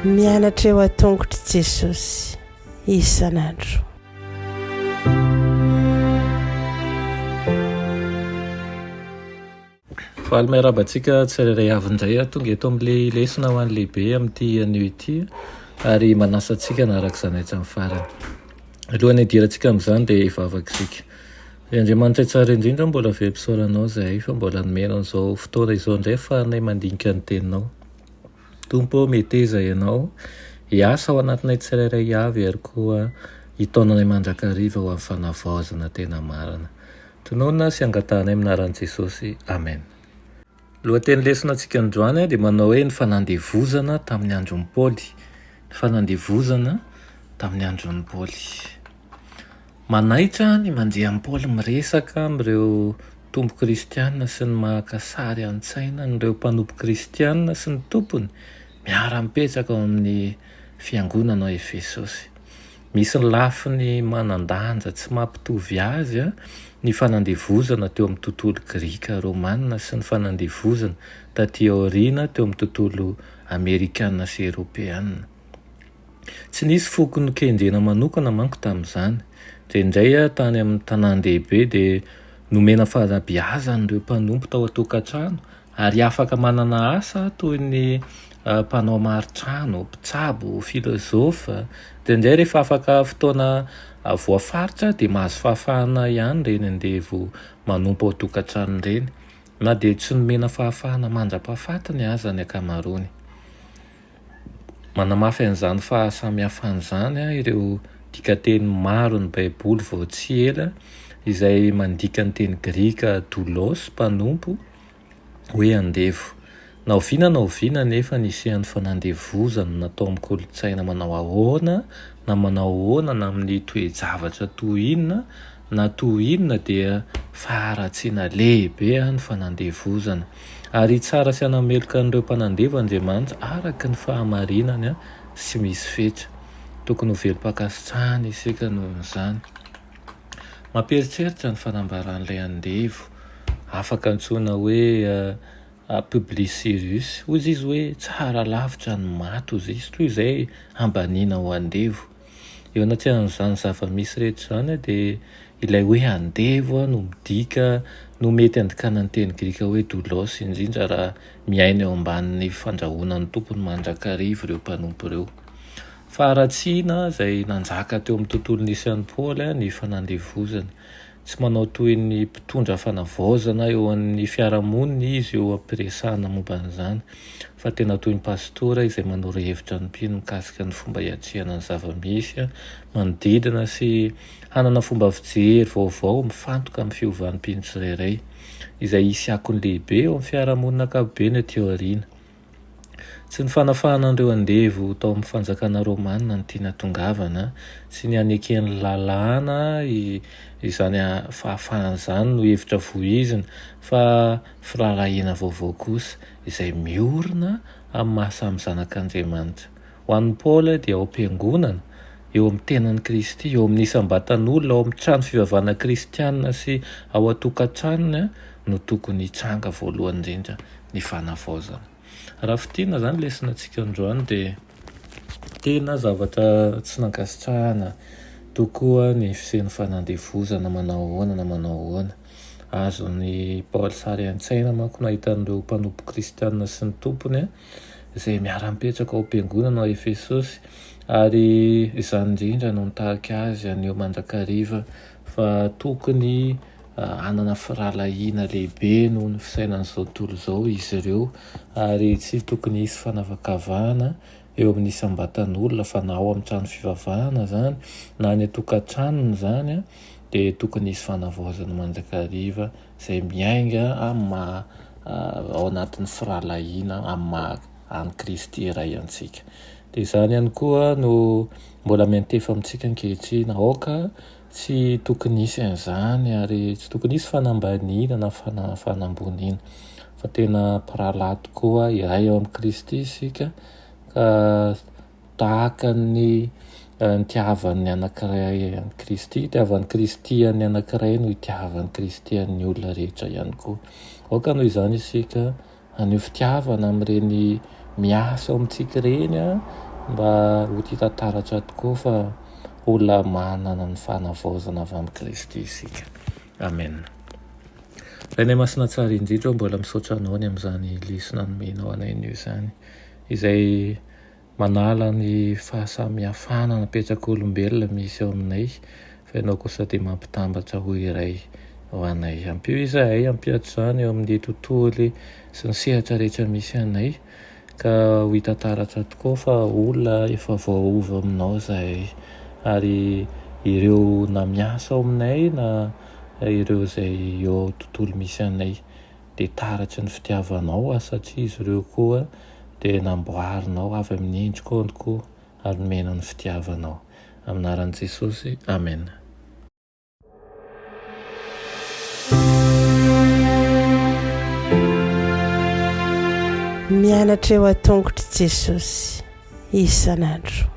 mianatra eo a-tongotry Jesosy isan'andro. Faly miarabantsika tsirairay avindray tonga eto amin'le lesona ho an'ny lehibe amin'ity anio ity ary manasantsika naraka izany hatramin'ny farany. Alohan'ny hidirantsika amin'izany dia hivavaka isika. Andriamanitra tsara indrindra mbola verimpisaoranao zahay fa mbola nomenao izao fotoana izao indray fahanay mandinika ny teninao. Tompo meteza ianao hiasa ao anatinay tsirairay avy ary koa hitaonanay mandrakariva ho amin'ny fanavaozana tena marina. Tonoana sy angatanay aminaran'i Jesosy. Amen. Lohateny lesona antsika androany dia manao hoe ny fanandevozana tamin'ny andron'ny Paoly. Ny fanandevozana tamin'ny andron'ny Paoly. Manaitra ny manjehan'ny Paoly miresaka amin'ireo tompo kristianina sy ny mahakasary an-tsaina n'ireo mpanompo kristianina sy ny tompony miara-mipetraka ao amin'ny fiangonana ao Efesosy. Misy ny lafiny manan-danja tsy mampitovy azy ny fanandevozana teo amin'ny tontolo Grika Romanina sy ny fanandevozana taty aoriana teo amin'ny tontolo Amerikanina sy Eropeanina. Tsy nisy foko nokendrena manokana manko tamin'izany. Indray tany amin'ny tanan-dehibe dia nomena fanabeazana ireo mpanompo tao an-tokantrano ary afaka manana asa toy ny mpanao maritrano, mpitsabo, filozofa. Dia indray rehefa afaka fotoana voafaritra dia mahazo fahafahana ihany reny andevo manompo ao tokantrano reny, na dia tsy nomena fahafahana mandra-pahafatiny aza ny akamarony. Manamafy an'izany fahasamihafan'izany ireo dikateny maro ny Baiboly vao tsy ela izay mandika ny teny Grika doulos mpanompo hoe andevo. Na oviana nefa nisehany fanandevozana natao amin'ny kolontsaina manao ahoana na manao ahoana na amin'ny toe-javatra toy inona na toy inona dia faharatsiana lehibe ny fanandevozana. Ary tsara sy anameloka an'ireo mpanandevo Andriamanitra araka ny fahamarinany sy misy fetra. Tokony ho velom-pakasitrahana isika noho izany. Mamperitreritra ny fanambaran'ilay andevo. Afaka antsoina hoe Publicirus. Hoy izy hoe tsara lavitra ny maty hozy izy toy izay ambaniana ho andevo. Eo anaty an'izany zava-misy rehetra izany dia ilay hoe andevo no midika no mety andikana ny teny Grika hoe doulos indrindra raha miaina eo ambanin'ny fandrahoana ny tompony mandrakariva ireo mpanompo ireo. Faharatsiana izay nanjaka teo amin'ny tontolo nisy an'i Paoly ny fanandevozana. Tsy manao toy ny mpitondra fanavaozana eo amin'ny fiarahamonina izy eo ampiresahana momba an'izany, fa tena toy ny pastora izay manoro hevitra ny mpino mikasika ny fomba hiatrehana ny zava-misy, manodidina sy hanana fomba fijery vaovao mifantoka amin'ny fiovan'ny mpino tsirairay izay hisy akony lehibe eo amin'ny fiarahamonina ankapobeny aty aoriana. Tsy ny fanafahana an'ireo andevo tao amin'ny fanjakana Romanina ny tiana tongavana, sy ny aneken'ny lalàna izany fahafahan'izany no hevitra voizina, fa firalahiana vaovao kosa izay miorina amin'ny mahasamy zanak'Andriamanitra. Ho an'ny Paoly dia ao am-piangonana, eo amin'ny tenan'i Kristy, eo amin'ny isam-batan'olona, ao amin'ny trano fivavahana kristianina sy ao an-tokantranony no tokony hitranga voalohany indrindra ny fanavaozana. Raha fitiana izany lesona antsika androany dia tena zavatra tsy nankasitrahana tokoa ny fisehoan'ny fanandevozana manao ahoana na manao ahoana. Azony Paoly sary an-tsaina manko nahita an'ireo mpanompo kristianina sy ny tompony izay miara-mipetraka ao am-piangonana ao Efesosy, ary izany indrindra no nitahaka azy anio mandrakariva fa tokony hanana firalahiana lehibe noho ny fisainan'izao tontolo izao izy ireo, ary tsy tokony hisy fanavakavahana eo amin'ny isam-batan'olona fa na ao amin'ny trano fivavahana izany na ny atokantranony izany dia tokony hisy fanavaozana mandrakariva izay miainga ao anatin'ny firalahiana amin'ny an'i Kristy iray antsika. Dia izany ihany koa no mbola miantefa amintsika ankehitriny, aoka tsy tokony hisy an'izany ary tsy tokony hisy fanambaniana na fanamboniana, fa tena mpirahalahy tokoa iray ao amin'ny Kristy isika, ka tahaka ny nitiavan'ny anankiray any Kristy, itiavan'ny kristian'ny anankiray no itiavan'ny kristian'ny olona rehetra ihany koa. Aoka noho izany isika anio fitiavana amin'ireny miasa ao amintsika ireny mba ho tia-taratra tokoa fa olona manana ny fanavaozana avy amin'ny Kristy isika. Amen. Rainay masina tsara indrindra mbola misaotra anao ny amin'izany lesona nomenao anay izany, izay manala ny fahasamihafana napetrak'olombelona misy ao aminay, fa ianao kosa dia mampitambatra ho iray ho anay. Ampio izahay, ampiatro izany eo amin'ny tontolo sy ny sehatra rehetra misy anay, ka ho hita taratra tokoa fa olona efa voaova aminao izahay, ary ireo na miasa ao aminay na ireo izay eo tontolo misy anay dia taratry ny fitiavanao satria izy ireo koa dia namboarinao avy amin'ny endrikao ary nomena ny fitiavanao. Amin'ny anaran'i Jesosy, amen. Mianatra eo an-tongotry Jesosy isan'andro.